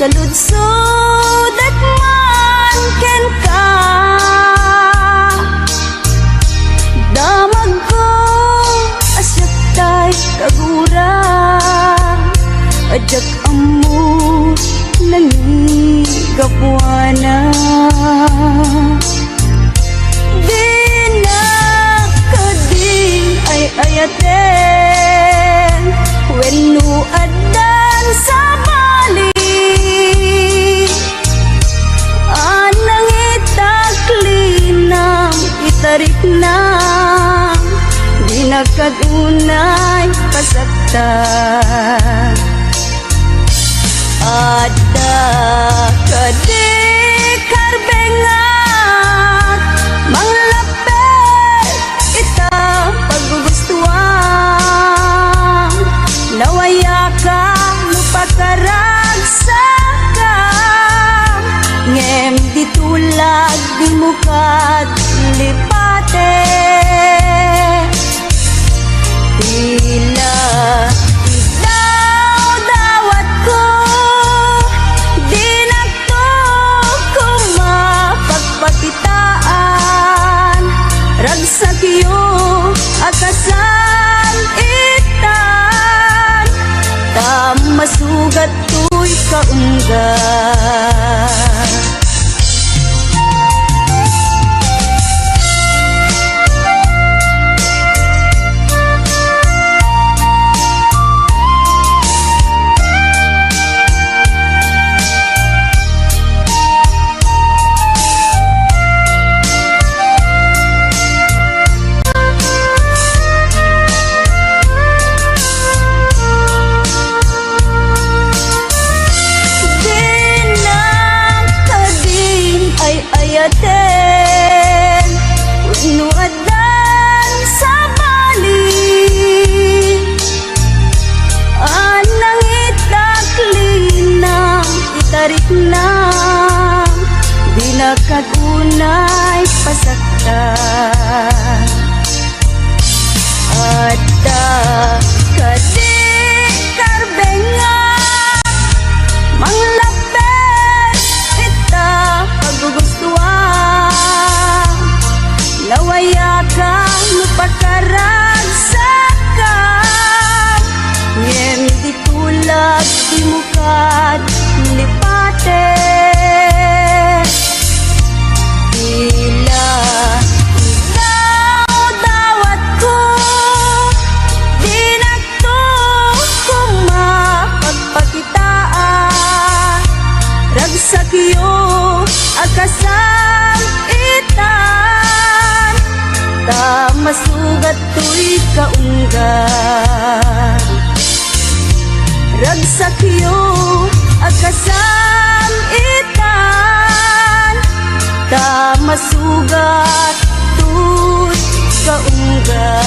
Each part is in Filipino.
saludsod at man ken ka. Damag ko asyak tay kagurang, ajak amu nangigapwana. Di na kading ay ayaten wenno adan sa bali. Anang itaklinang itarik na, di na kadunay pasaktan. Ada kadi karbengat manglapet ita paggugustuhan. Nawaya ka lupakaragsa ngem ditulag di mukat lipate. Tila ikaw dawat ko, di na to kumapagpakitaan. Ragsak iyo akasan itan, tamasugat to'y kaunggan. Wenno adan sa bali. Anang itaklinang itarik na, di na kadunay pasaktan. Ada kadi karbengat manglapet ita paggugustuhan. Nawaya ka lupakaragsakan ngem ditulag di mukat lipate. Tila ikaw dawat ko, di na to kumapagpakitaan. Ragsak iyo akasan itan, tamasugat to'y kaunggan. Ragsak iyo akasan itan, tamasugat to'y kaunggan.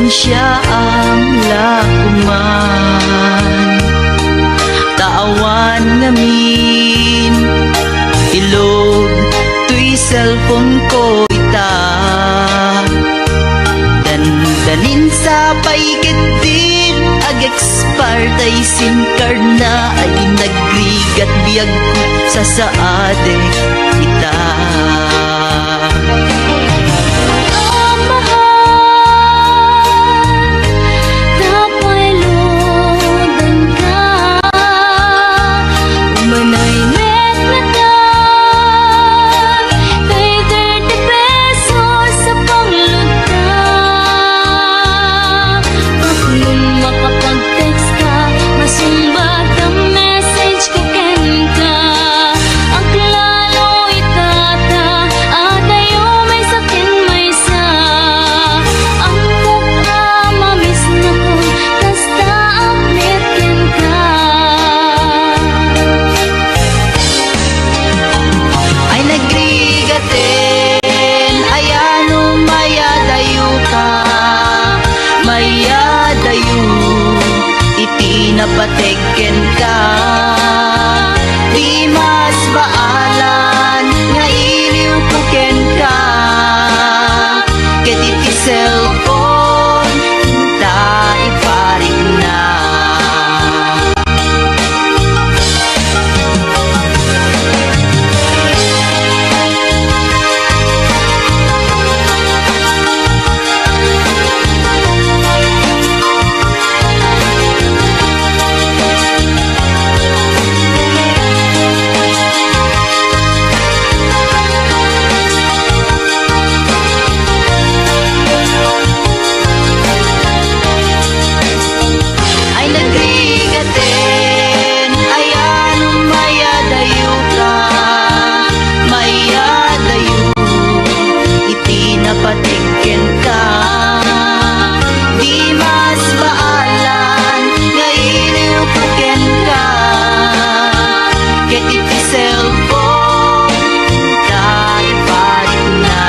siya ang lakuman. Taawan ngamin ilog tuy cellphone ko ita. Dandanin sa paikitid ag expire SIM card na ay nagrigat biyag ko sa saade ita. Napateken ka, di mas baalan nga iliw puken ka. Ket iti cellphone ta iparik na. Napateken ka, di mas baalan nga iliw puken ka. Ket iti cellphone ta iparik na.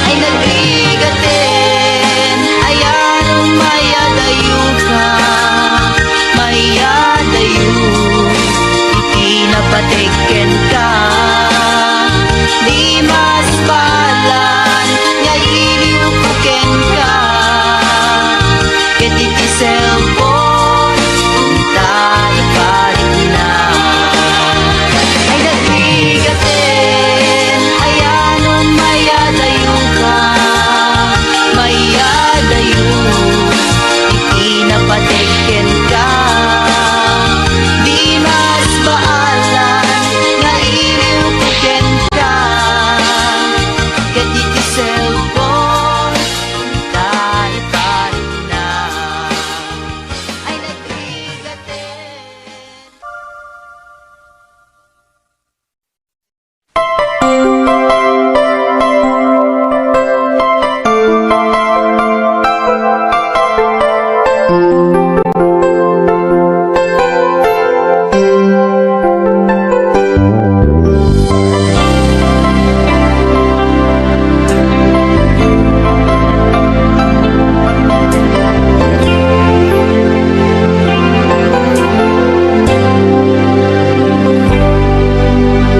Ay nagrigaten, ayan mayadayo ka, mayadayo iti napateken ka, di mas baalan nga iliw puken ka. Ket iti cellphone ta iparik na. Ay nagrigaten, ayan mayadayo ka, mayadayo iti napateken ka, di mas baalan nga iliw puken ka. Ket iti cellphone ta iparik na. Ay nagrigaten.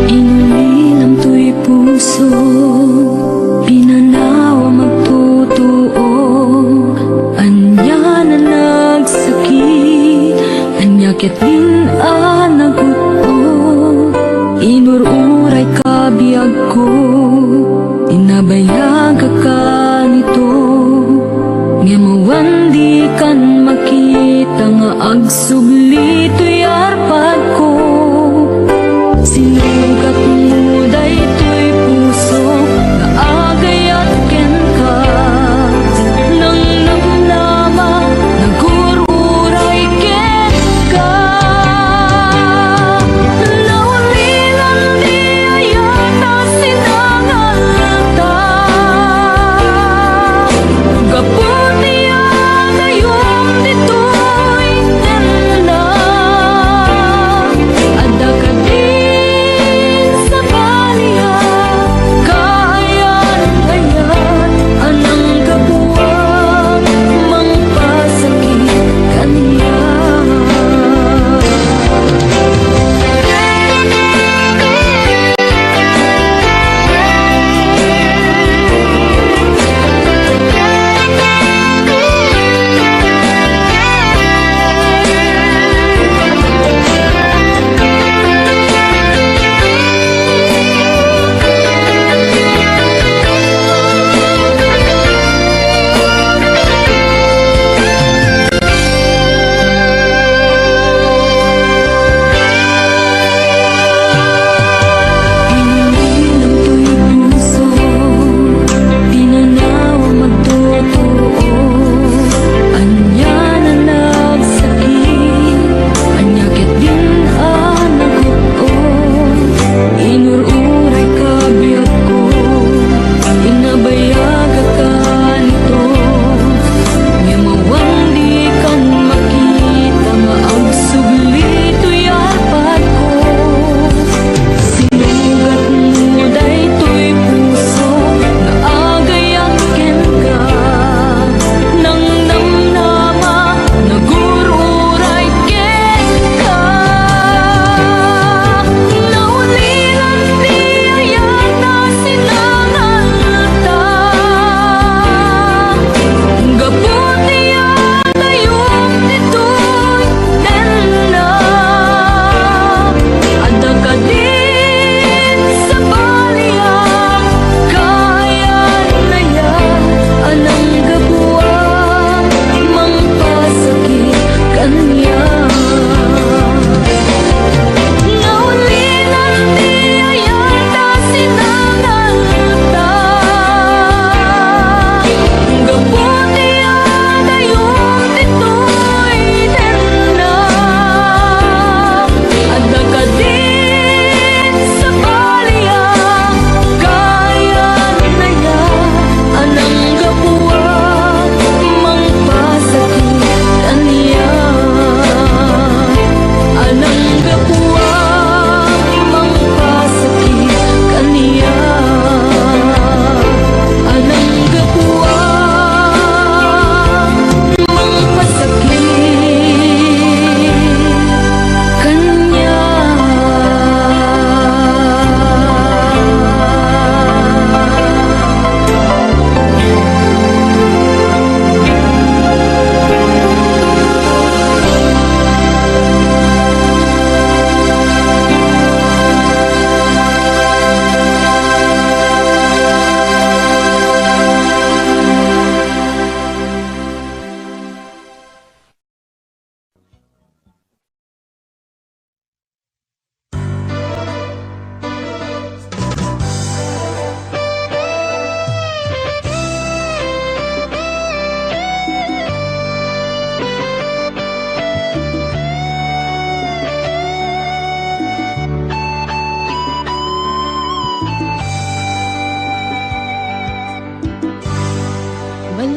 Inulilam to'y puso, pinanawa magtutuog. Anya na nagsakit, anya ket din nagutog. Inururay ka biyag ko, inabayag ka nito. Nga mawandi kan makita nga agsubli to'y arpad ko. Sinugat mo daytoy puso nga agayat ken ka. Nang namnama nagururay ken ka. Naulilan di ayata sinangalta. Gaputi agayom ditoy tenda.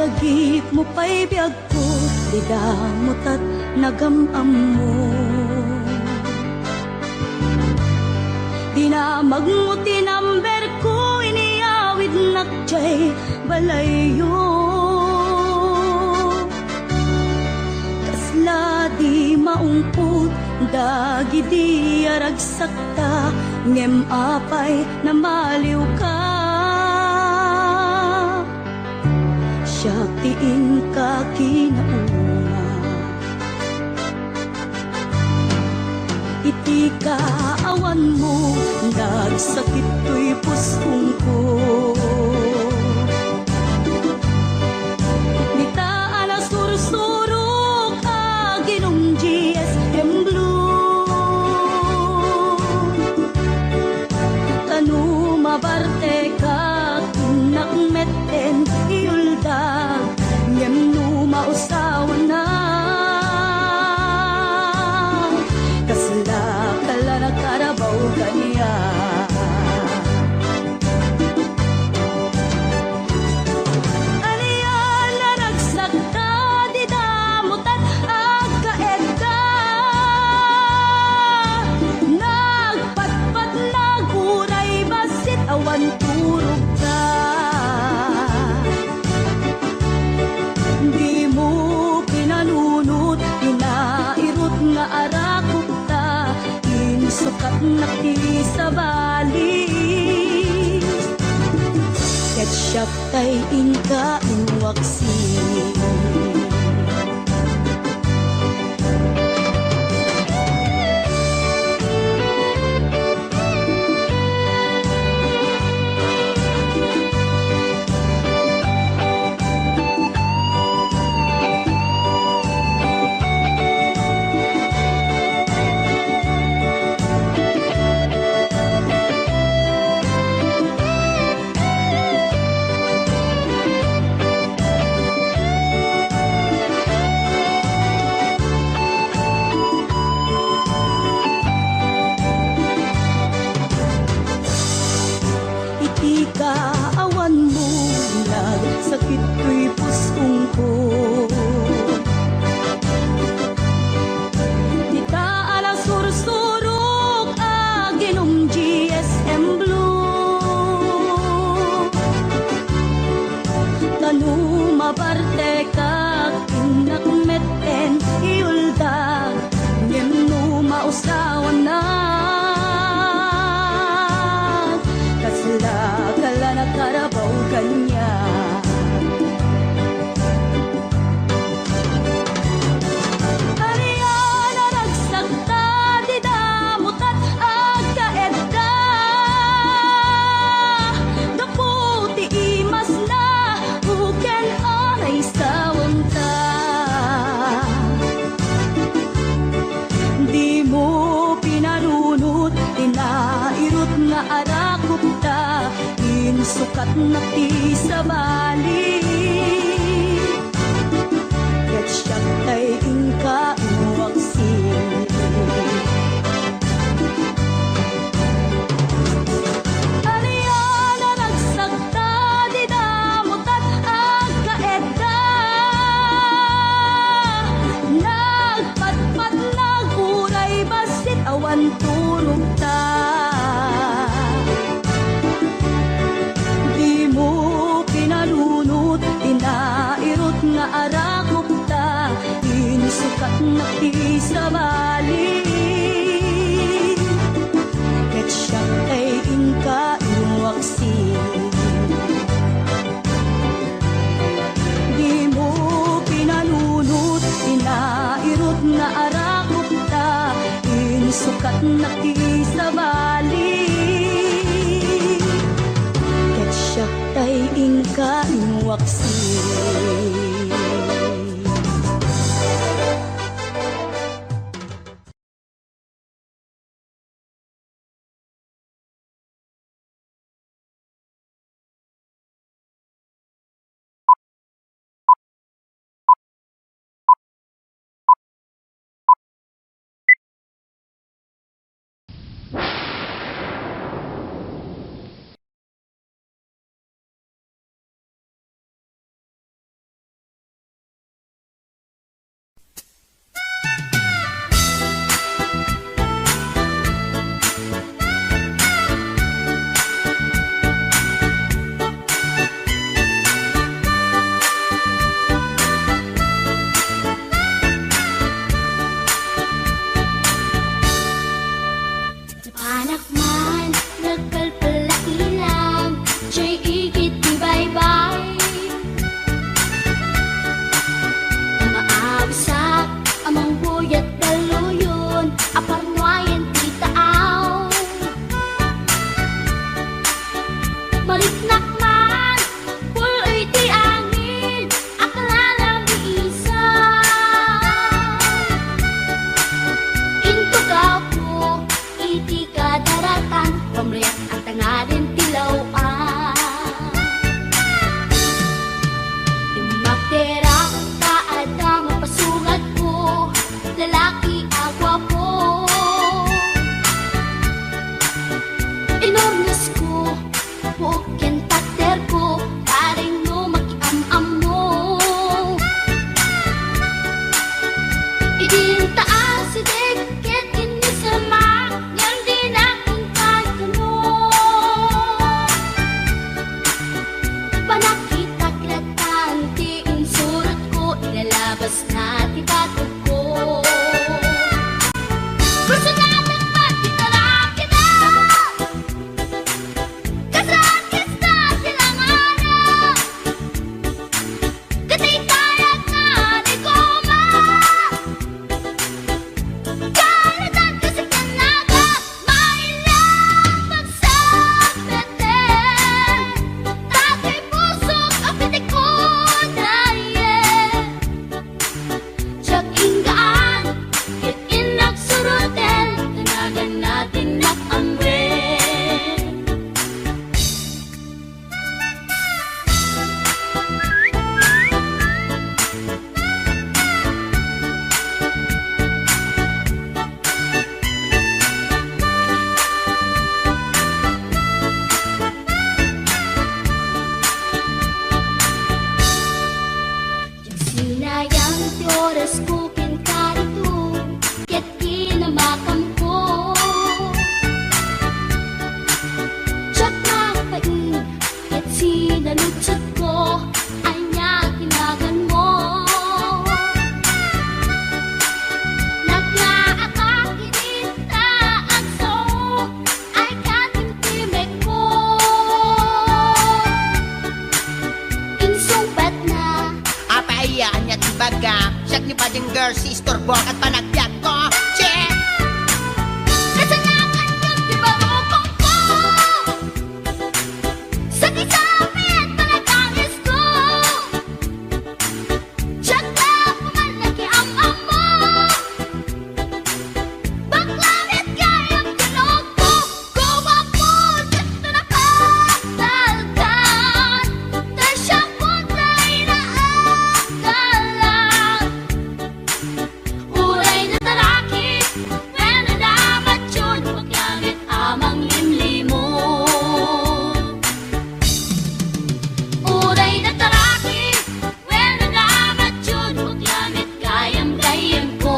lagip mo pa'y biyag ko, di damot at nagamam mo. Dinamag mo tinamber ko, iniyawid nakjay balayo. Kasla di maungput, dagi di aragsakta, ngem apay na maliw ka. Siyak tiin ka kinauna, iti kaawan mo, nagsakit to'y puspong ko. Nitaan na sursurok, aginong GSM Blue. Kanu mabarte ka, kinakmeten iuldag, ngem no mausawan na. Kasla kala na karabaw kaniya. Aniyan na nagsagta, di damutan agkaed ka. Nagpatpat naguray basit awan turog ka. Di mo pinanunot, pinairot nga arakot ta, insukat na ti sa bali. Ketchup tay inka inwaksi. Iti kaawan mo, nagsakit ko'y puspong ko. Nitaan ang sursurok, aginong GSM Blue. Kanu mabarte ka, kinakmeten iuldag, ngem no mausawan na. Kasla kala na karabaw kanya. Ariyan na nagsagta, di damutan agkaed ka. Daputi imas na, uken anay sawam ta. Di mo pinanunot, tinairot nga arakot ta, insukat na ti sa bali. Ketchup tay inka inwaksi. Aniyan na nagsagta, di damutan agkaed ka. Nagpatpat naguray basit awan turog ta. Di mo pinanunot, inairot nga arakot ta, insukat na ti sa bali. Ketchup tay inka inwaksi. Di mo pinanunot, inairot nga arakot ta, insukat na ti sa bali. Ketchup tay inka inwaksi. na tibatog ko. Gusto natin magkitalang kita, kasakit na silang hanap, katay tayak na di koma. Kalatan kasi kanaga, mailang magsabitin, tatay pusok ang pitik ko na Tsak inggaan, kit inak suruten, tanagan natin nakamrin. Sinayang ti oras ko kinkarito, ket kinamakam ko. Tsak nakapain, ket sinalutsot ko, anya tinagan mo. Naglaakak inita ang so, ay katimtimek ko. Insumpat na Apaiyaan niya tibaga, siyak ni Bading Girl, si istorbo at panagbiag ko. Che! kasalakan yung tibarokong ko. Sa kisapit panagkangis ko, tsak na pumalaki ang amo. Baklavit kayang tulog ko, gawa po tsak na nakapagdaldan. Tasya po tayo na akalan. Uray na taraki, when nadamat yun, paglangit amang limlimo. Uray na taraki, when nadamat yun, paglangit gayam-gayam ko.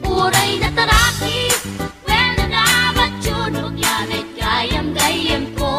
Uray na taraki, when nadamat yun, paglangit gayam-gayam ko.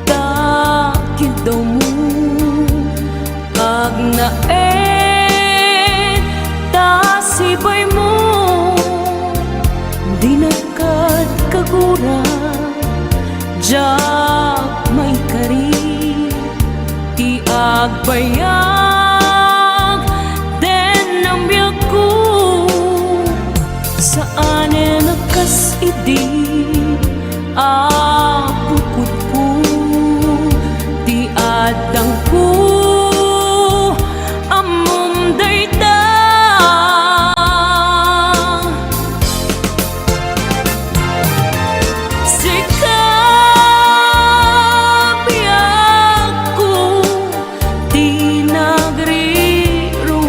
Pagkatakid daw mo agnaen tasibay mo di nakad kagura jak may kari ti agbayag den ang biyag ko saan nakas idi apukot ko di adang ko amom dayta sikabiyag ko di nagriro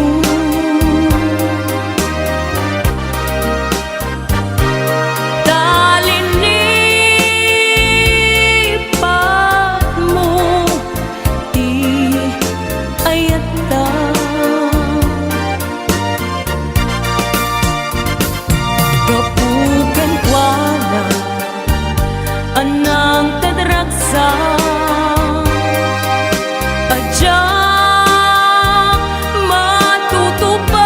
talinipat mo di ayata kapugan wala anang tadragsa adyak matutupan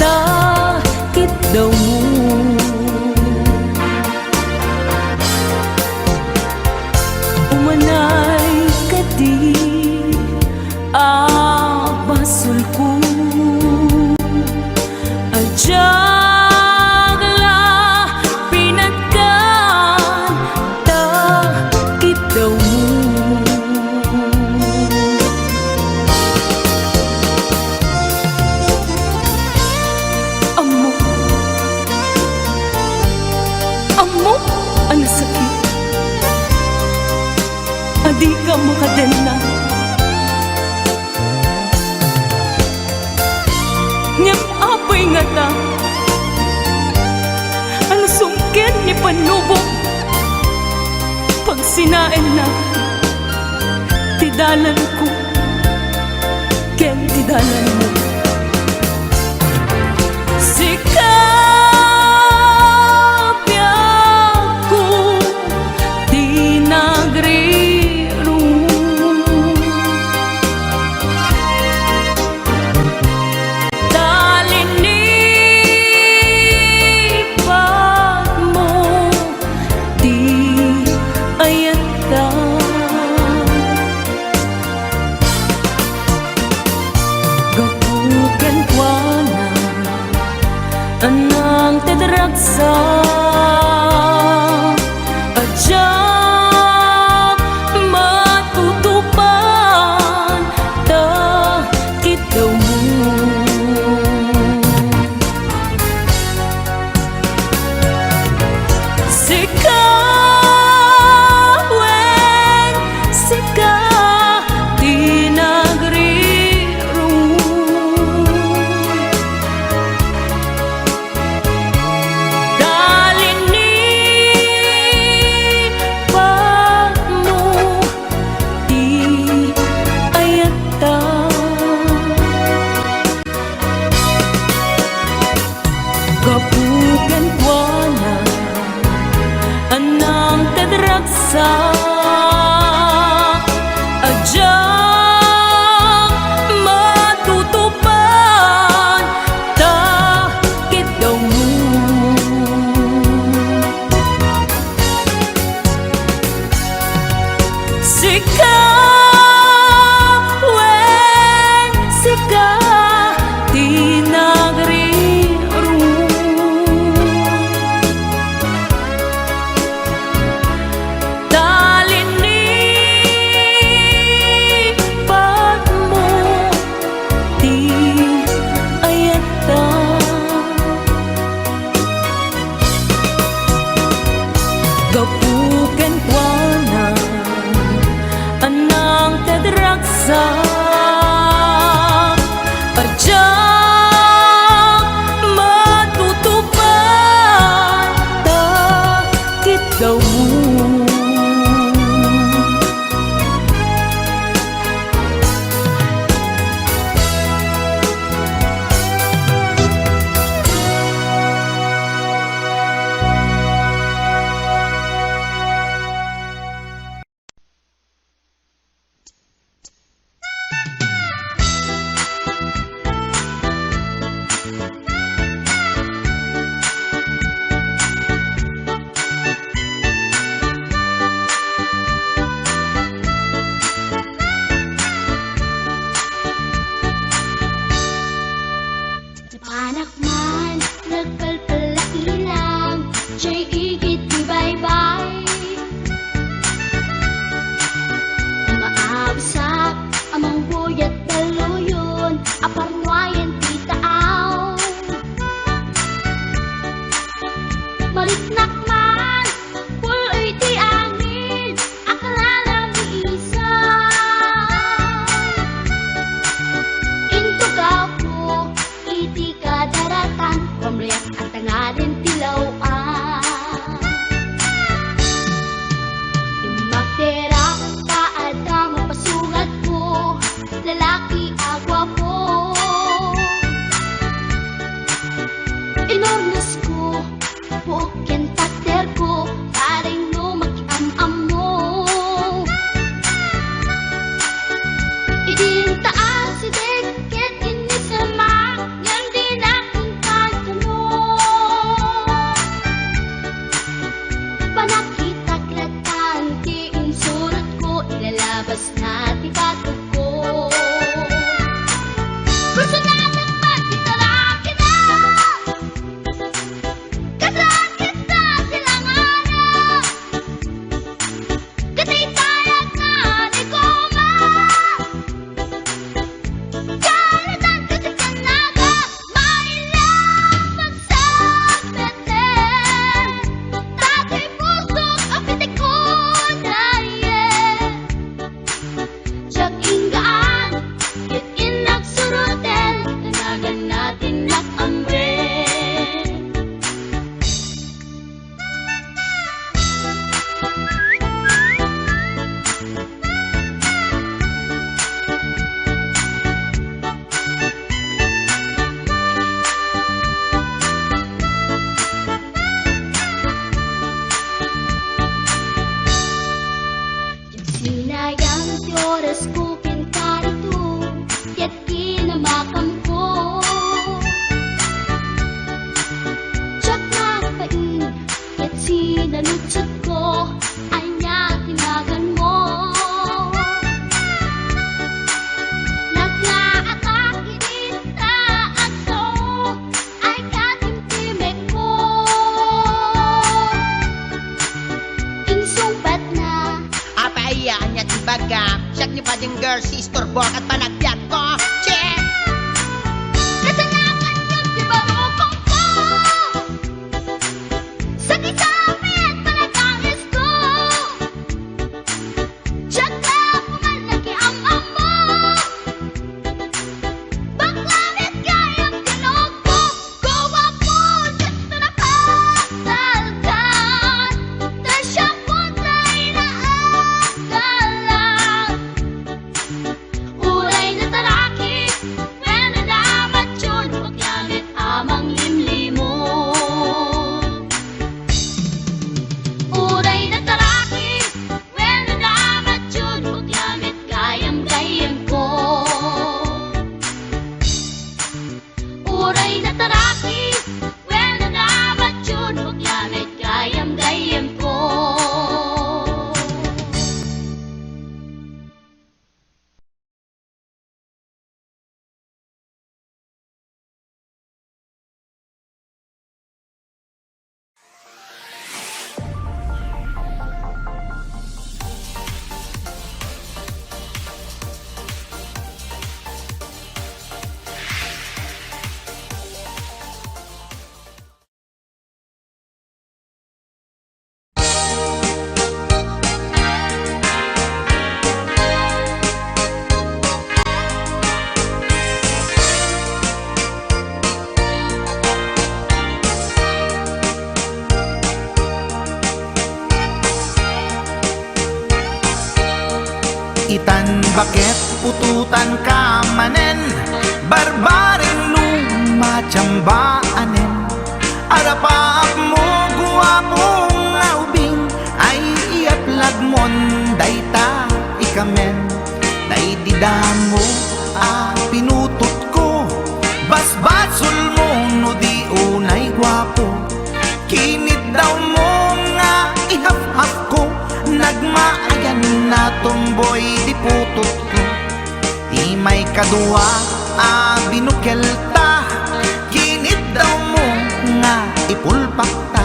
takit daw mo umanay kadi abasul ko Jagla pinagkan takit daw mo. Amo ang sakit, adi ka makadena. Ngem apay nga ta, ano sungkit ni panubok, pag sinain na, tidalan ko, ken tidalan mo. Anang tedragsa ajak matutupan takit daw mo. Sikaweng sika di negeri kapugan kuana anang tedragsa ajak matutupan takit daw mo. Sikaweng sika di negeri kapugan kuana anang tedragsa ajak matutupan takit daw mo. Panak man, nagkalpalak ilang, siya'y igit di bye-bye. Maawasak, amang buyat daluyon, aparwayan titaaw. Maliknak man, puloy di angin, akala ni isa. Intugaw ko, iti kadaratan, pamriyak at tangadin tilawan. Magtera, taad ang mapasungat ko, lalaki agwa po. buwak at panagbiag ko. Che! Kasalanan yun, di ba ukong ko? Sakit sa amin, panatangis ko. Tsaka pumalaki ang amo. Baklavit kayang tinog ko. Gawa po, dito na pasaltan. Tasya po tayo na agalan. Uray na taraki, when nadamat yun, paglamit amang limlimo. Uray na taraki, when nadamat yun, paglamit gayam-gayam ko. Uray na taraki, when nadamat yun, paglamit gayam-gayam ko. Itan bakit pututan ka manen, barbaring lumatsambaanen. Arapaap mo guwapong aubing, ay iaplag mon dayta ikamen. Daydidamo pinutot ko, basbasul mo no di unay guwapo. Kinit daw mo nga ihaf-haf ko, nagmaayan na tomboy di putot ko. Di may kadua binukel ta, kinit daw mo nga ipulpak ta.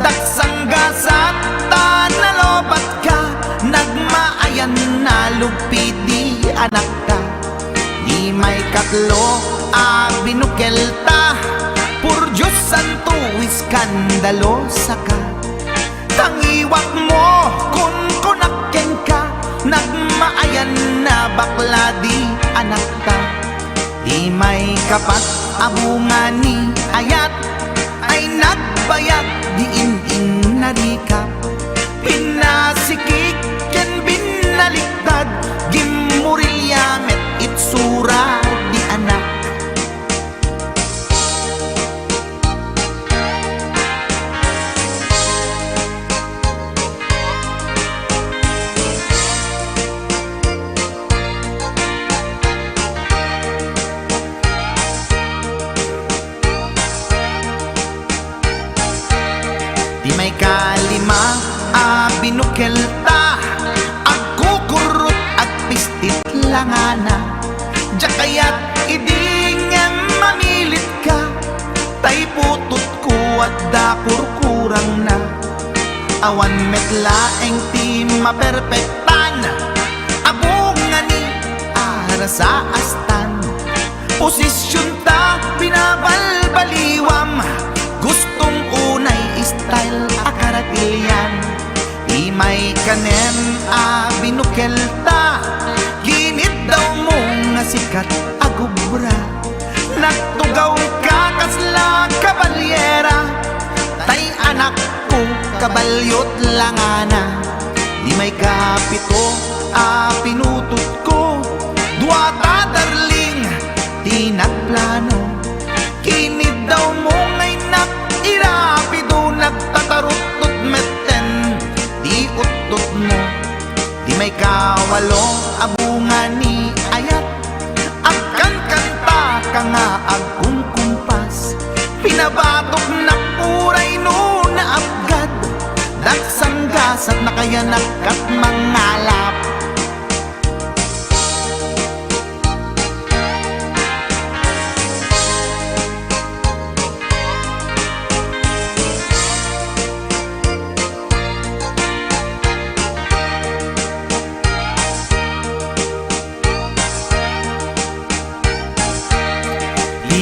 Daksang gasat ta nalobat ka, nagmaayan na lupid di anak ka. Di may katlo binukel ta, purdyos santo iskandalosa ka. Tangiwak mo kun kunakken ka, nagmaayan na bakla di anak ta. Di may kapat abungan ni ayat, ay nagbayag di in narikap. Pinasikik ken binaliktad, gimurilyamet itsura di anak. Di may kalima binukel ta, agkukurot at pistit langana. Jakayat idingem mamilit ka, tay putot ko at dakurkurang na. Awan metlaeng ti maperpektan, abungan ni ara sa astan. Posisyon ta binabalbaliwam, gustong unay style akaratilyan. Di may kanem binukel ta, ginit daw mo nga sikat agubra. Nagtugaw ka kasla kabalyera, tay anak ko kabalyot langana. Di may kapito pinutot ko, duwata darling di nagplano. Kinid daw mo ngay irapido, nagtatarot-tot meten di utot mo. Di may kawalo abungan ni ayat, agkan kanta ka nga agkumkumpas. Pinabatok na puray no na abgad, daksang gasat na kaya nagkat mangalap.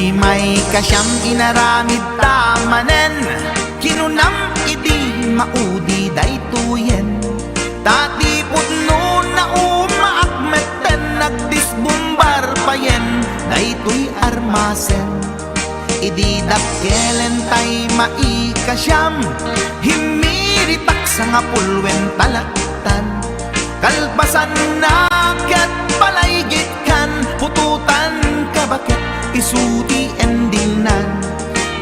Di may kasyang inaramid tamanen, kinunam idi maudi daytoyen. Tati putno na umaakmeten, nagdisbumbar payen daytoy armasen. Idi dakkelen tay maikasyam, himiritak sa nga pulwen talaktan. Kalpasan na ket palaygit kan, pututan kabakit isuti endingnan.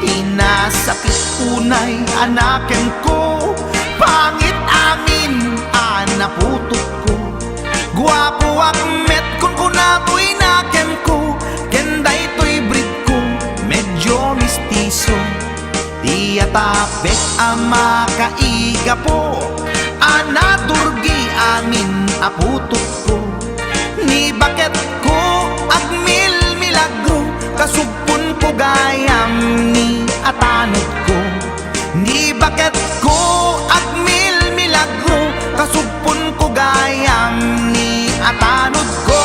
Inasakit unay anaken ko, pangit amin anaputot ko. Guwapo akmet kung kunakoy naken ko, kenday to'y breed ko medyo mistiso. Di atapek ama kaiga po, anaturgi amin aputot ko. Ni baket ko agmil milagro, kasugpon ko gayam ni atanod ko. Ni baket ko agmil milagro, kasugpon ko gayam ni atanod ko.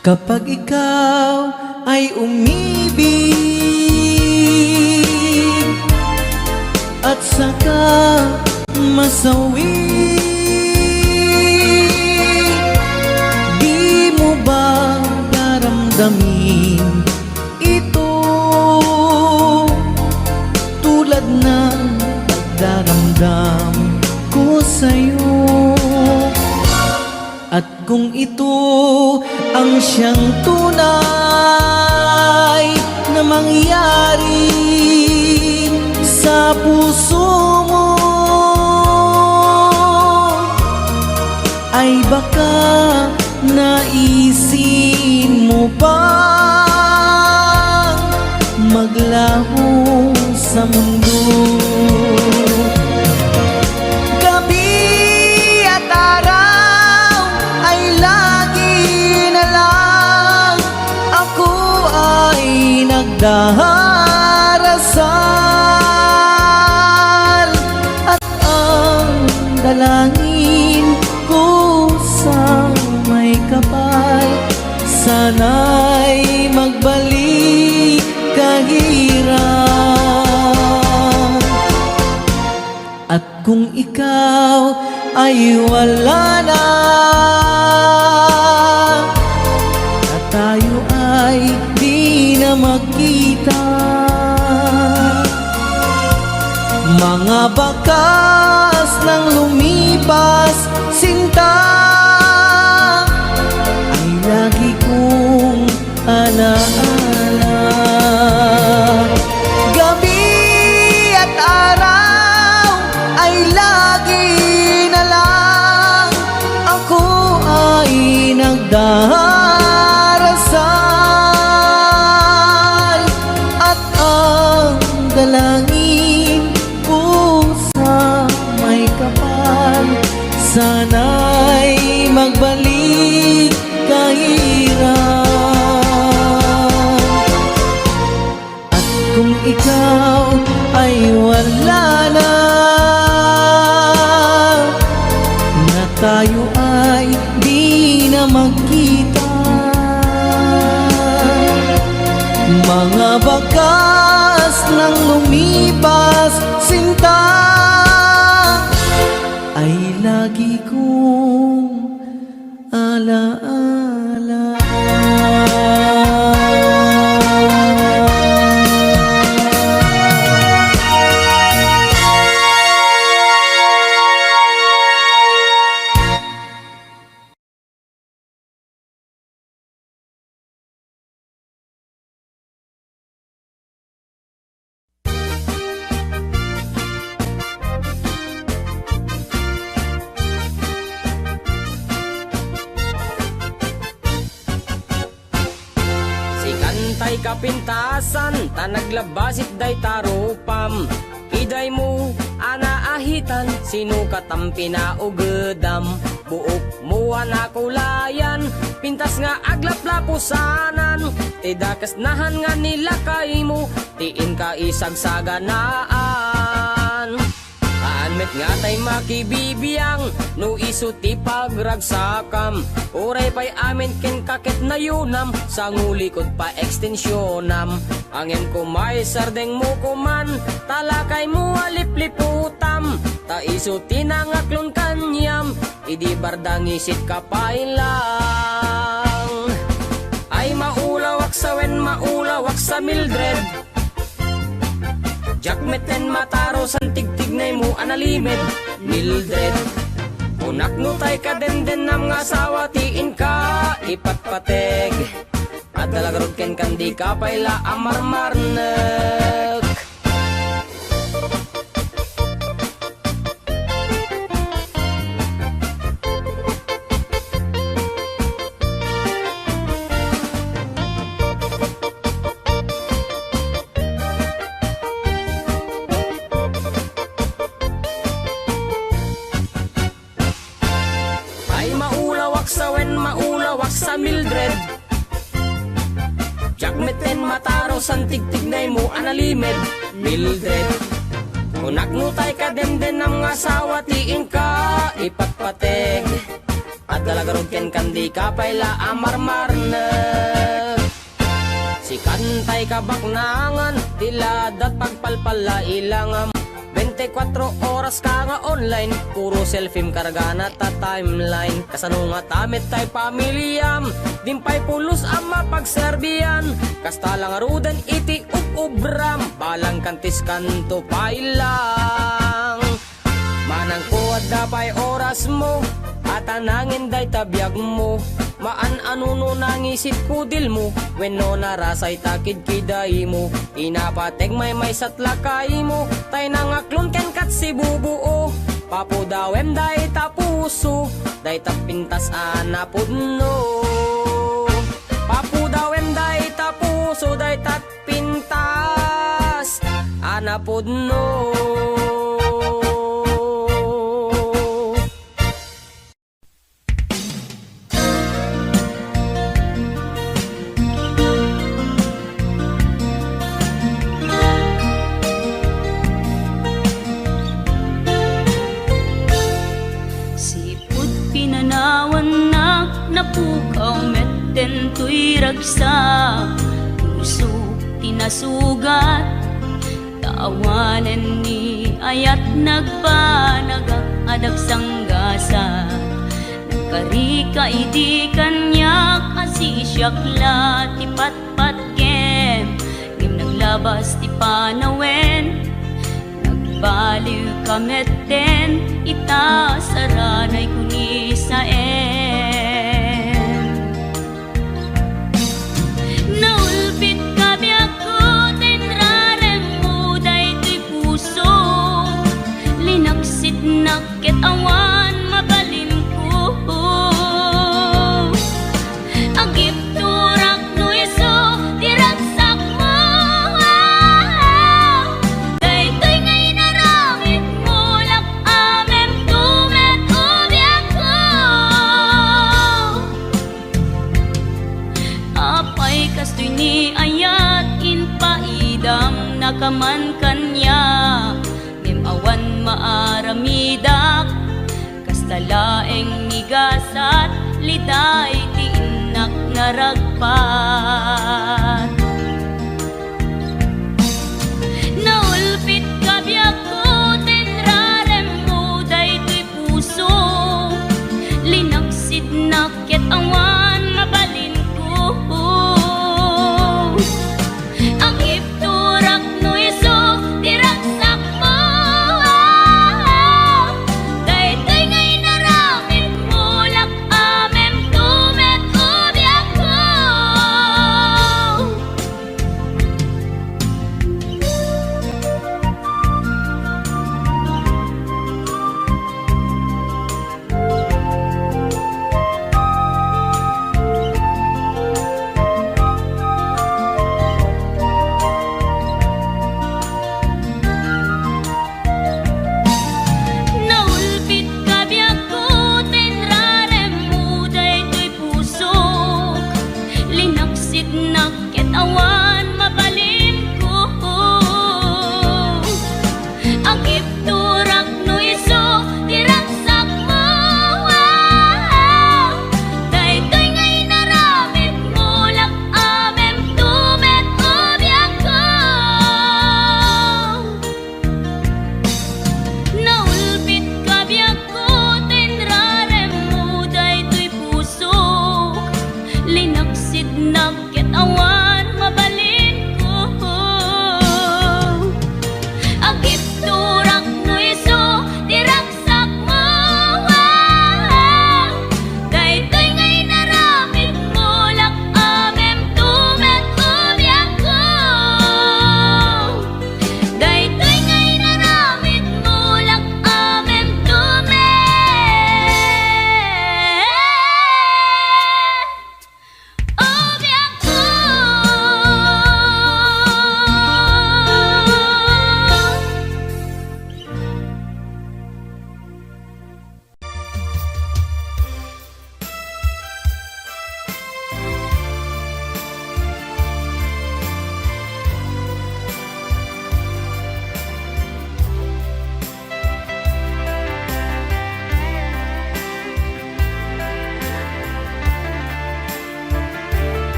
Kapag ikaw ay umibig at saka masawi, di mo ba daramdamin ito tulad ng pagdaramdam ko sa'yo? At kung ito ang siyang tunay na mangyari sa puso mo, ay baka naisin mo bang maglaho sa mundo? Gabi at araw ay lagi na lang ako ay nagdarasal, at ang dalangin ko sa may kapal, sana'y magbalik kahirap. At kung ikaw ay wala na, at tayo ay di na magkita, mga bakas ng lumipas sinta ay lagi kong alaala. Gabi at araw ay lagi na lang ako ay nagdarasal, at ang dalangin ko sa may kapal, sana'y magbalik kahirap. At kung ikaw ay wala na, na tayo ay di na magkita, mga bakas ng lumipas sinta ay lagi kong alaala. Tay kapintasan, tanaglabasit day tarupam. Iday mo, anaahitan, sinukat ang pinaugedam. Buok mo anakulayan, pintas nga aglaplapusanan. Tidakas nahan nga nila kay mo, tiin ka isagsaganaan. Anmet nga tay makibibiyang, no iso ti pagragsakam. Uray pa'y amin ken kakit na yunam, sa ngulikod pa ekstensyonam. Angin ko may sardeng mo kuman, talakay mo alipliputam. Ta iso tinangaklon kanyam, idi bardang isit kapailang. Ay maulawak sa wen, maulawak sa Mildred. Jakmeten mataro san tigtignay mo analimed Mildred. Unak no tay kadenden nam nga asawa tiin ka ipatpateg. At dalagarod ken kandi ka payla amarmarnek. Sa Mildred, jakmeten mataro san tigtignay mo analimed Mildred. Unak no tay kadenden nam nga asawa tiin ka ipatpateg. At At lalagarog ken kandi kapayla amarmar na. Si kantay kabaknangan, tiladat pagpalpala ilangam. 24 oras ka nga online, puro selfie karga na ta timeline. Kasano nga tamit tay pamilyam, dimpay pulos ama pagserbian. Kasta lang rudan iti ubram, balang kantis kanto pailang. Manang kuwad dapay oras mo, at anangin day tabiyag mo. Maan anuno nangisip kudil mo, when no narasay takid kiday mo. Inapateg may satlakay mo, tay nangaklon ken kat si bubuo. Papo dawem day tapuso, day tapintas anapudno. Papo dawem day tapuso, day tapintas anapudno. Napukaw metten tuy ragsa, puso tinasugat, taawanan ni ayat nagpanagak adag sanggasa. Nagkarika idi kanyak asisyakla ti patpat gem, ngim naglabas ti panawen. Nagbaliw kametten ita saranay kuni sa naulpit kabiyak ko, tinrarem mo day to'y puso. Linaksit nakit awan mabalin ko. Agip turak no iso, diragsak mo. Day to'y ngay naramit mo, lak amem tumet ubiyak ko. Apay kastoy ni ayat in paidam nakaman kanya. Ngem awan maaramidak, kastalaeng nigasat, liday ti inak naragpat. Naulpit kabiyak ko, tinrarem mo day to'y puso. Linaksid nakit awan mabalin ko. Ang ipturak no iso, diragsak mo. Daytoy ngay naramit mo, lak amem tumet ubiyak ko.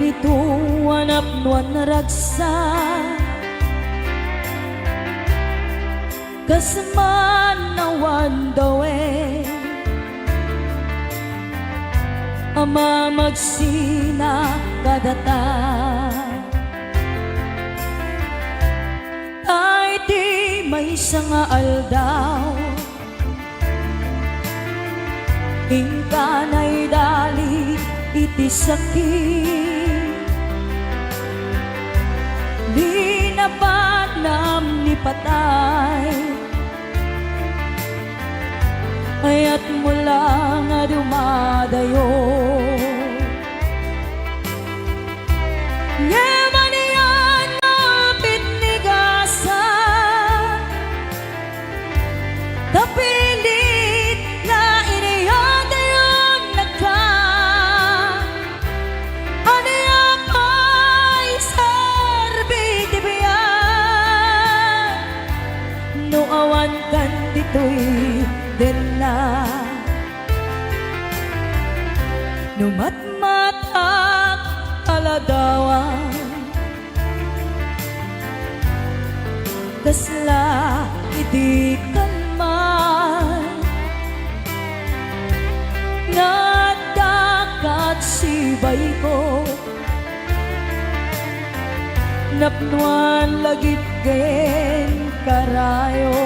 dito wanap-nuan ragsa kasman nawan dawe ama magsina kadata ay di may nga aldaw ingkanay dali iti sakit di na panam ni patay ayat mula nga dumadayo nyaman yan napit ni gasa kapilit na iniyada yung nagka aniya pa'y sarbiti biyan no awan kan dito'y dela numatmatak kaladawan kasla iti kalman nadakat sibay ko napnuan lagit ken karayo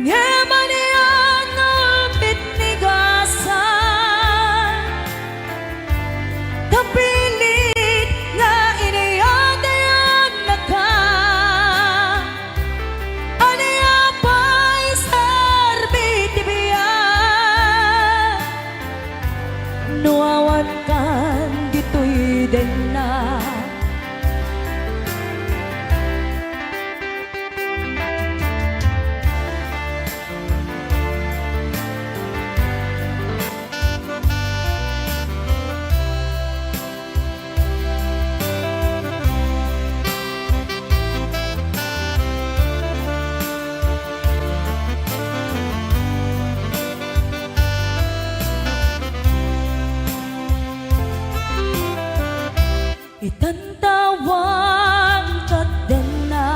nyaman yan napit ni gasa kapilit nga iniyada yan naka aniya pa'y sarbiti biyan nuawan kan dito'y den na itantawan kadena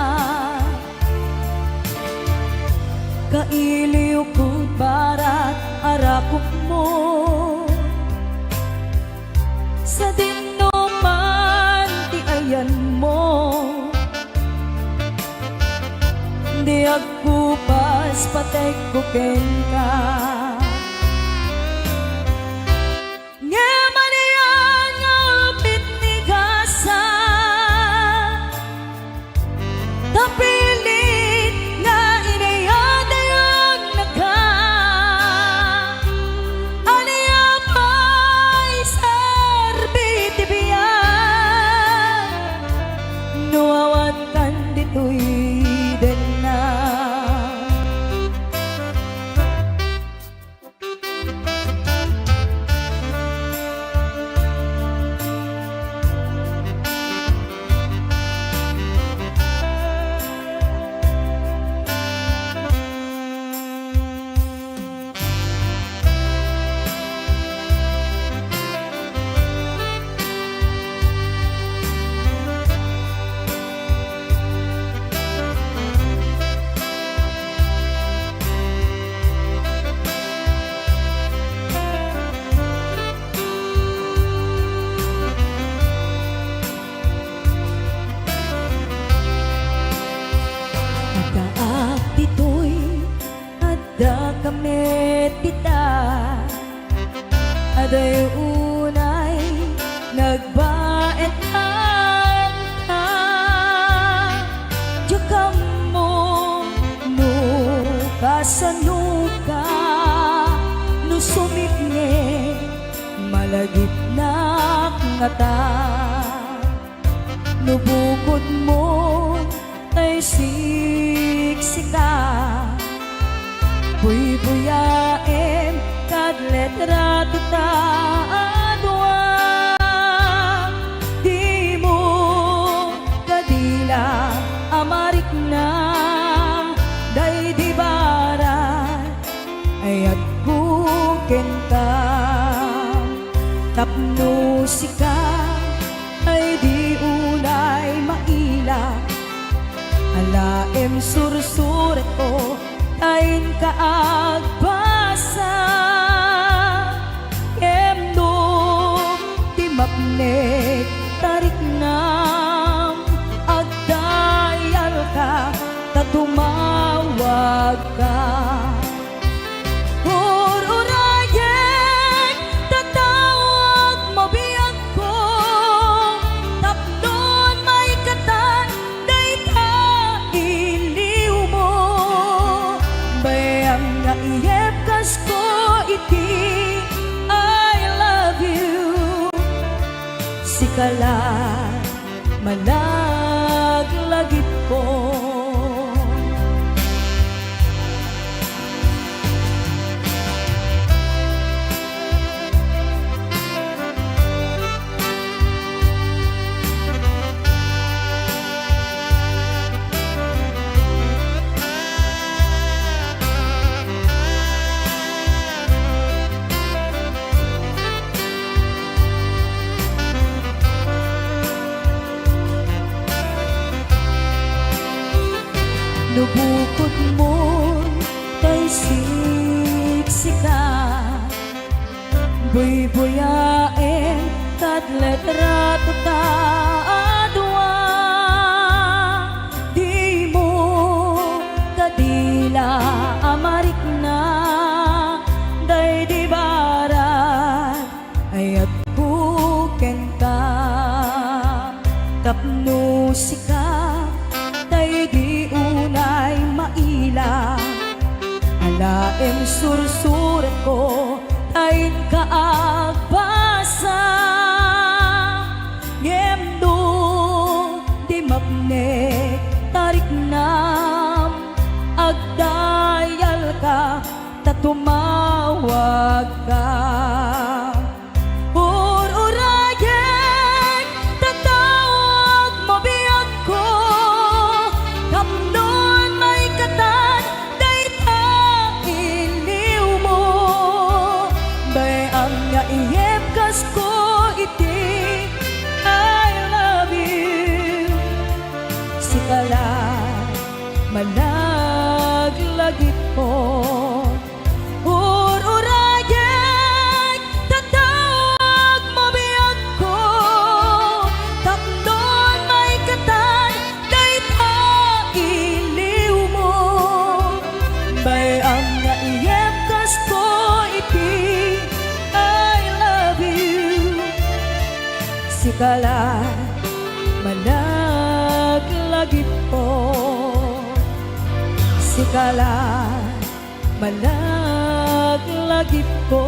kailiw ko barat arakok mo sa dinuman ti ayan mo di ako pas patek ko ken ka kapilit nga iniyada yung nagka aniya pa'y sarbiti biyan nuawan kan dito'y den na kami tita aday unay nagbaet ang ta jukam mo no kasanuka no sumikne malagip na ngata no bukod mo ay siksika buy-buyaem kad letra tuta adwa di mo kadila amarik na day di barat ayat buken ka tapno sika ay di unay maila. Alaem sursuret ko tayin kaagbasa. Emno di mapnek tarik nam agdayal ka tatumawag ka. Ururayen tatawag mo biyag ko tapnon may katan day ka iliw mo. Bayang naiyep kas ko iti I love you. Sikala malaglagip ko. Nubukod mo kay siksika, buy-buyain kat letrato taadwa. Di mo kadila amarik na day di barat ayat buken ka. Tapno sika tay di unay maila. Alaem sursuret ko tayin kaagbasa. Yemdo di mapnek tarik nam agdayal ka tatumawag ka. Ururayen tatawag mo biyag ko tapnon may katan day ta iliw mo. Bayang naiyep kas ko iti I love you. Sikala malaglagip ko. Ururayen tatawag mo biyag ko tapnon may katan day ta iliw mo. Bayang naiyep kas ko iti I love you. Sikala malaglagip ko. Sikala malaglagip ko.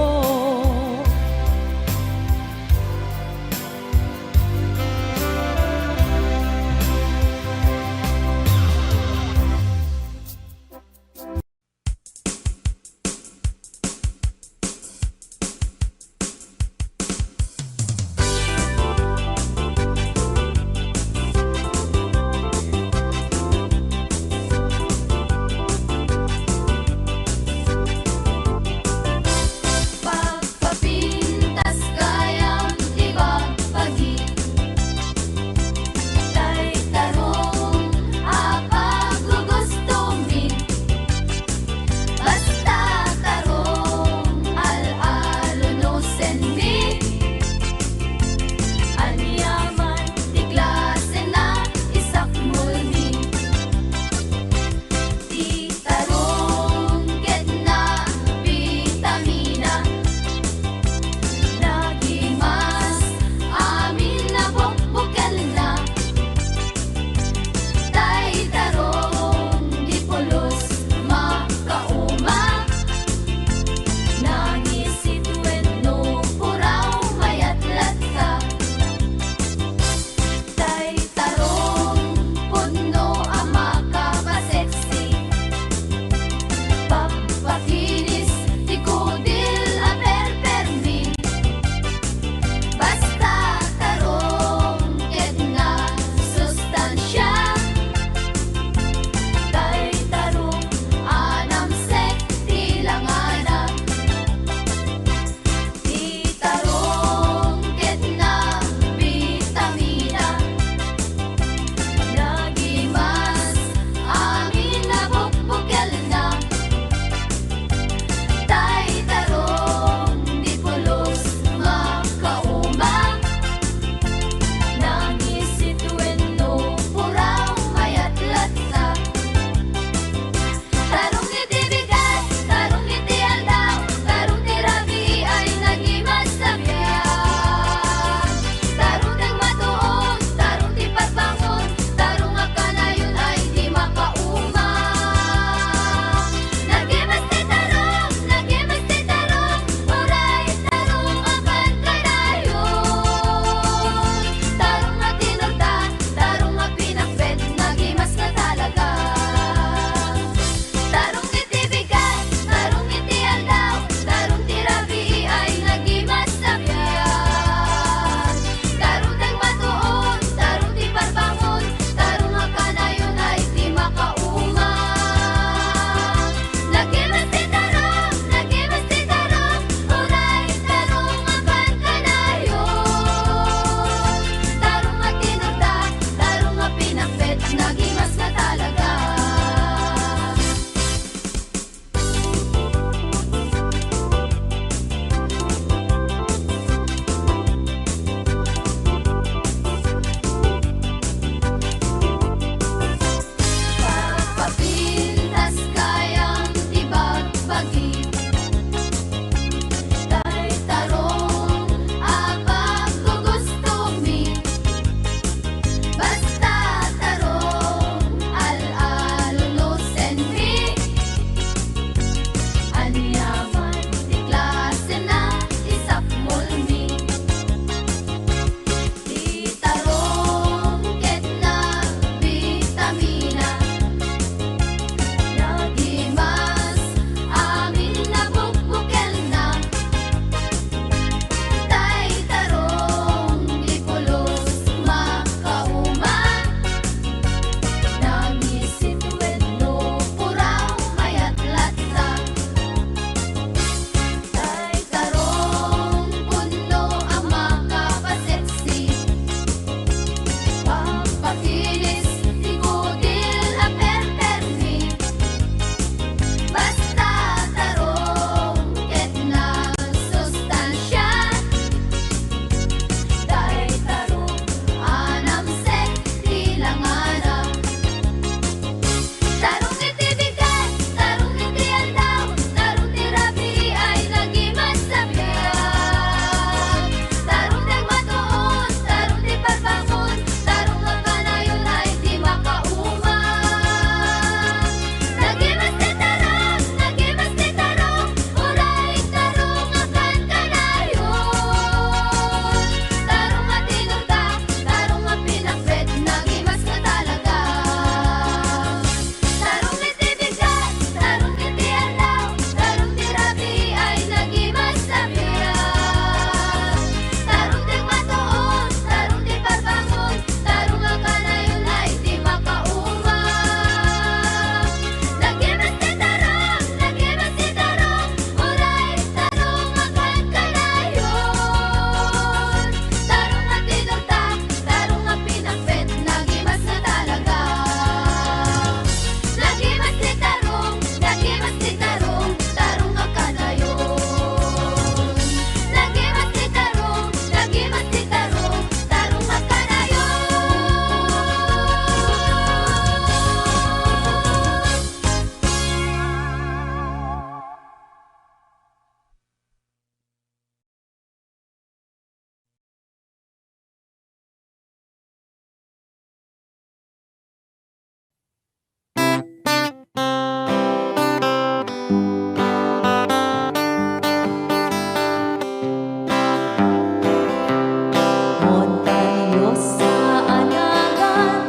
Montayo sa anagan,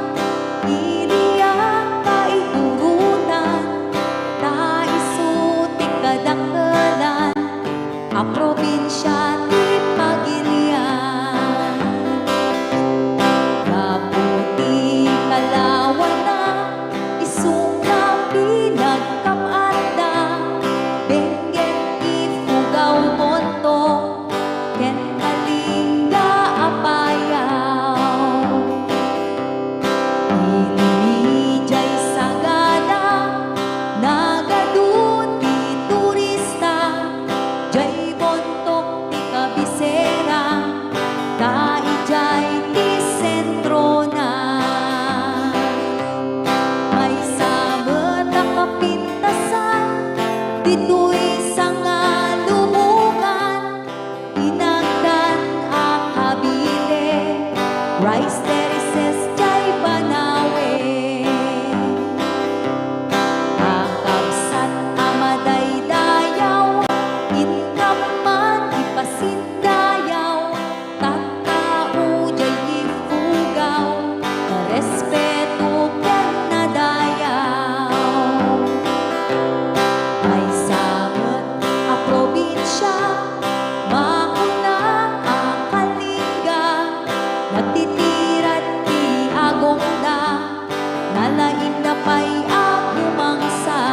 iliang kaiturunan, taisuti kadakalan, a probinsya ti Pagilian. Kaputi kalawan na, isuna pinagkamanda, benggit ifugaw monto, ken kalinga apayaw. Ilimijay sagada, nagadun ti turista, jay bontok ti kabisera, kaijay ti sentro na. May sabet a kapintasan, dito'y sanga lumungan, inagdan a kabile, rice terraces jay banawe. Kakabsat amaday dayaw, inkaman ipasindayaw, tattao jay ifugaw, respeto ken nadayaw. Ay sabet a probinsya, mauna a kalinga, natitirat ti agong na, nalain na pa'y ang umangsa.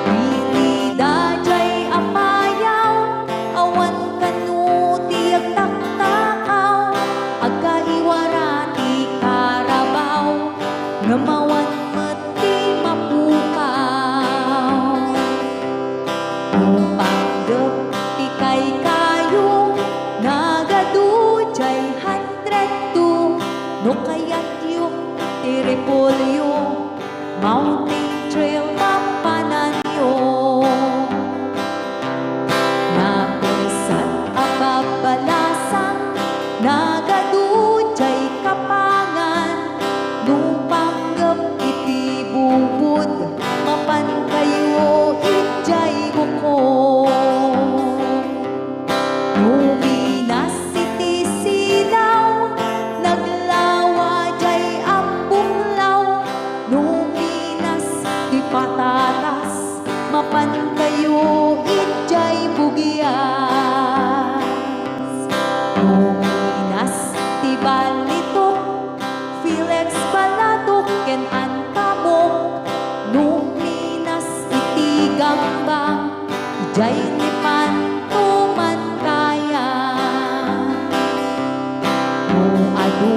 Pili dajay apayaw, awan kanu ti agtaktakaw, agkaiwara ti karabaw, ngamawan met ti mapukaw. Nupanggep ti kaykayong, nagadujay 102, no kayat yung ti repolyo, mountain trail mapananyo. Napinsat a babalasang, nagadujay kapangan, nupanggep iti bubud, mapan kayo ijay buko. Luminas iti silaw, naglawa jay ang bunglaw, luminas ti patatas, mapan kayo ijay bugyas. Luminas ti balitok, Felix Balatok ken antabok, luminas iti gambang, ijay ni pantuman kaya. Adu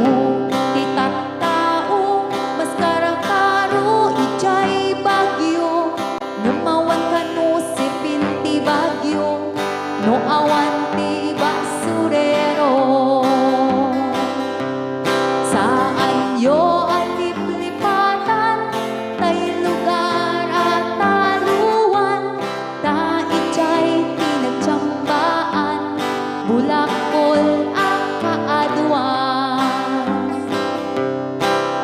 ti tattao, mas karakaro ijay bagyo, namawan kanu sipin ti bagyo, no awan ti basurero. Saan yo aliplipatan, tay lugar at taluan, ta ijay tinagtsambaan, bulakol ang kaaduan.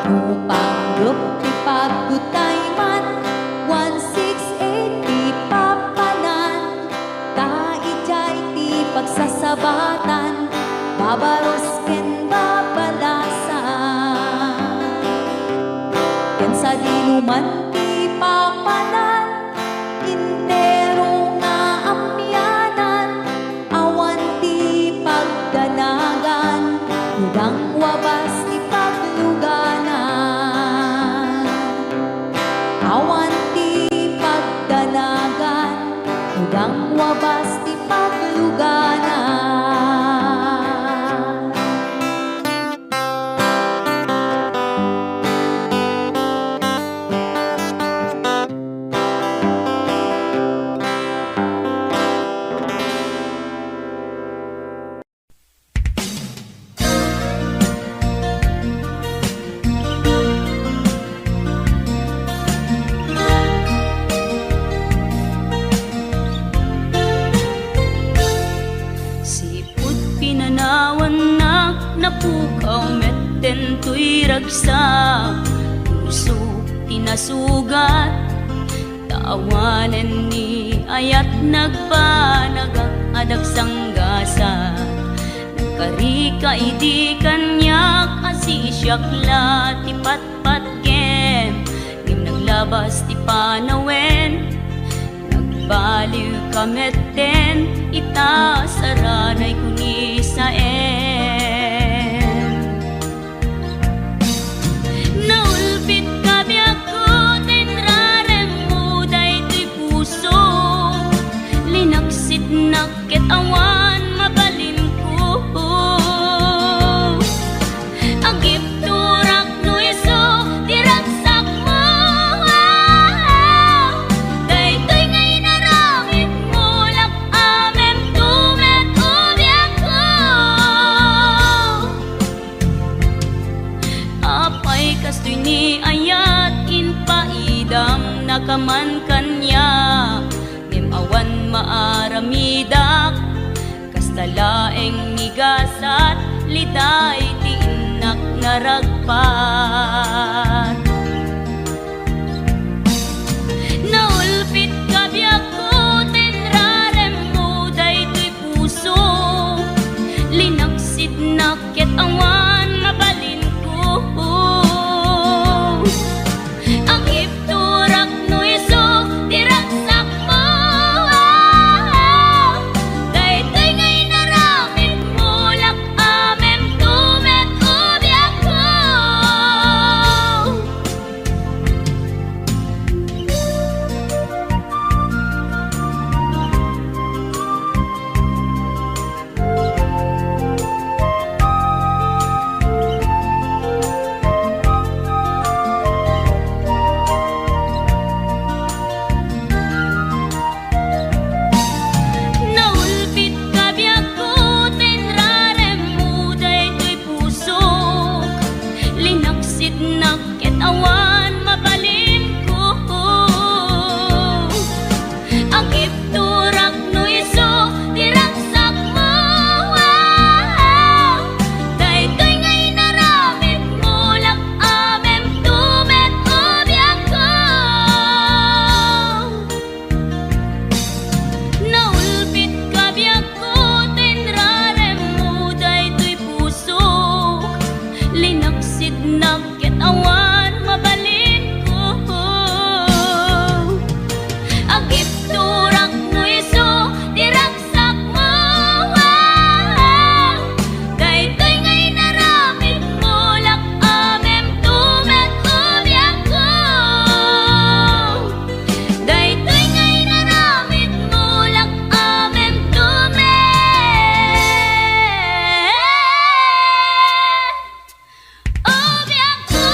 Nupanggep ti pagdutayman, 168 ti papanan, ta ijay ti pagsasabatan, babaros ken babalasan. Ken sa dinuman ti papanan, intero nga amyanan, awan ti pagdanagan, hudang wabas ti pagluganan. Awan ti pagdanagan, hudang wabas ti pagluganan. napukaw metten tuy ragsa, puso tinasugat. Taawanan ni ayat nagpanagak adak sanggasa. Nagkarika idi kanyak asisyakla ti patpatgen. Ngim naglabas ti panawen, nagbaliw kametten, ita saranay kuni sa naulpit ka biyago, tinrarem mo daytoy puso. Linaksit nakit awan mabalin ko. Agip turak no iso, diragsak mo. Daytoy ngay naramit mo, lak amem tumet ubiyak ko. Apay kastoy ni ayat inpaidam nakaman kanya. Ngem awan maaramidak kastalaeng nigasat liday ti inak naragpat. Naulpit ka biyago, tinrarem mo daytoy puso. Linaksid nakit awan mabalin ko. Ang ipturak no iso, diragsak mo. Daytoy ngay naramit mo, lak amem tumet ubiyak ko. Naulpit ka biyago, tinrarem mo daytoy puso. Linaksid nakit awan mabalin ko. Ang ipturak no iso, diragsak mo. Daytoy ngay naramit mo, lak amem tumet ubiyak ko. Naulpit ka biyago, tinrarem mo daytoy puso. Linaksid nakit awan mabalin ko. Agip turak no iso, diragsak mo. Daytoy ngay naramit mo, lak amem tumet ubiyak ko. Daytoy ngay naramit mo, lak amem tumet ubiyak ko.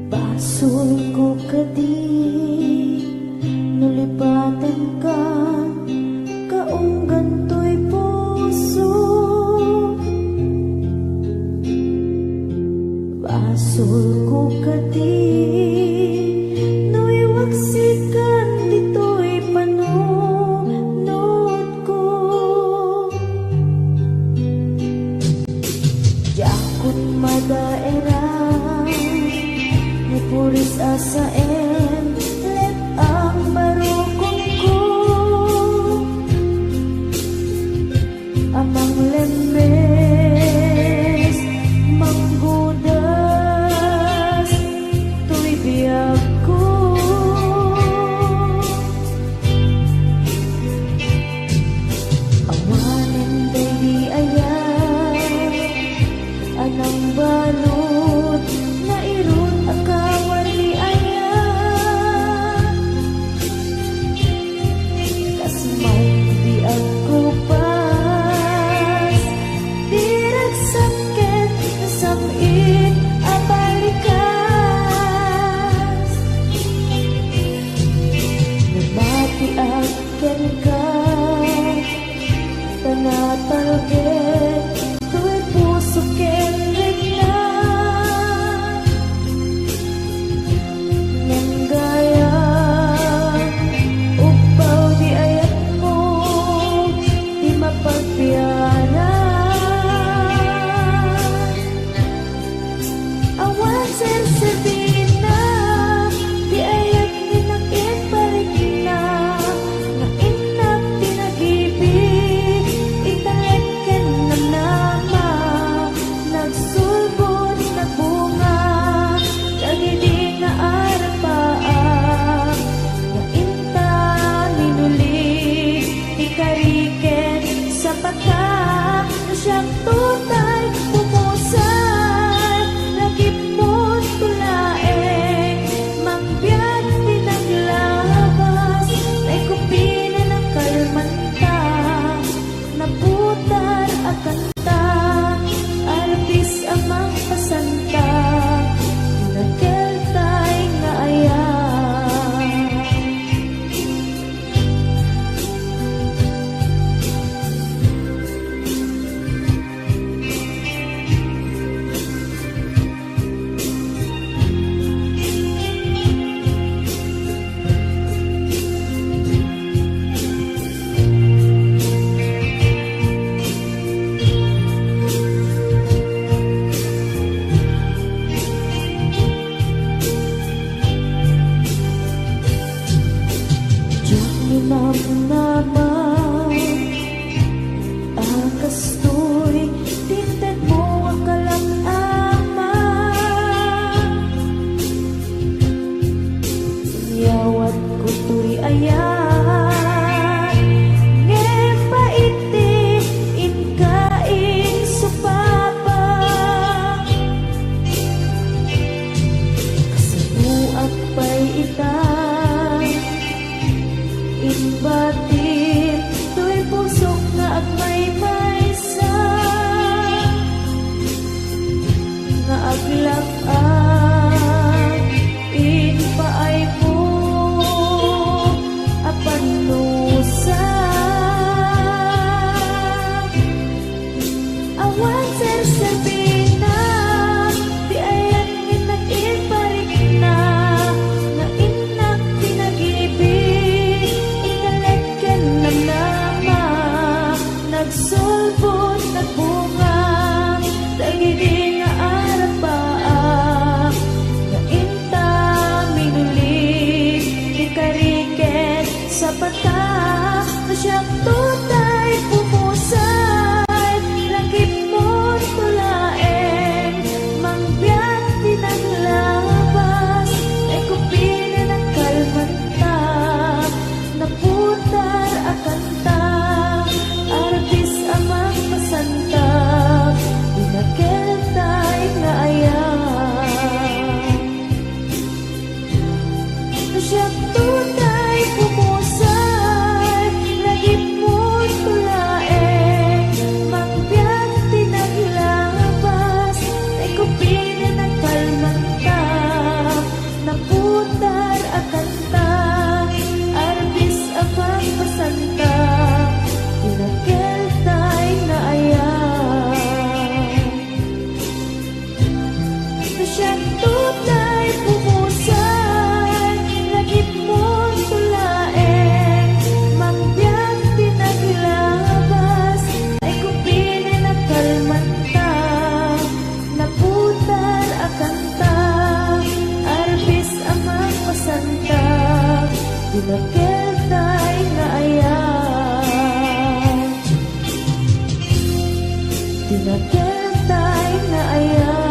Basol ko kadi nulipatan ka kaunggan to'y puso. Basol ko kadi nuiwaksikan dito'y panunod ko. Jakot madaerang ni puris asaen let ang barukong ko. ken ka tanatalgen tu'y puso ken regna nang gaya upaw di ayat mo di mapagpiara awan sensitive na di ayat ni nakit parikina na inak pinag-ibig italeken na nama nagsulbot na bunga lagi di nga arapaa na inta minuli ikariken sa pata na siyang tutay pumusay lagi mo tulaeng mangbiyak pinaglabas ay kupina ng kalmanta naputar at kanta artis amang pasanta nagkeltay nga ayan Diyak minamnaman akastoy tinted mo ang kalangama yawat ko tuy ayan ngepaiti inkain supapa kasabuak pa'y itang inbatin tu'y pusok nga at may maysa nga aglak-ak inpaay mo apanusa awan sersabina di ayan nginakin parik na na inak pinag-ibig inaleken na nama nagsulbot na bunga lagi di nga arapaa na inta minuli ikariken sa pata na siyang tutay pumusay langit mo tulaeng mangbiyak pinaglabas ay kupina ng kalmanta naputar akanta artis amang masanta pinagkeltay nga ayan na siyang tutay pumusay lagi mo tulaeng mangbiyak pinaglabas ay kupina ng kalmanta naputar akanta artis amang masanta pinagkeltay nga ayan na siyang tutay pumusay lagit mo tulaeng mangbiyak pinaglabas ay kupina ng kalmanta naputar akanta artis amang masanta pinagkeltay nga ayan pinagkeltay nga ayan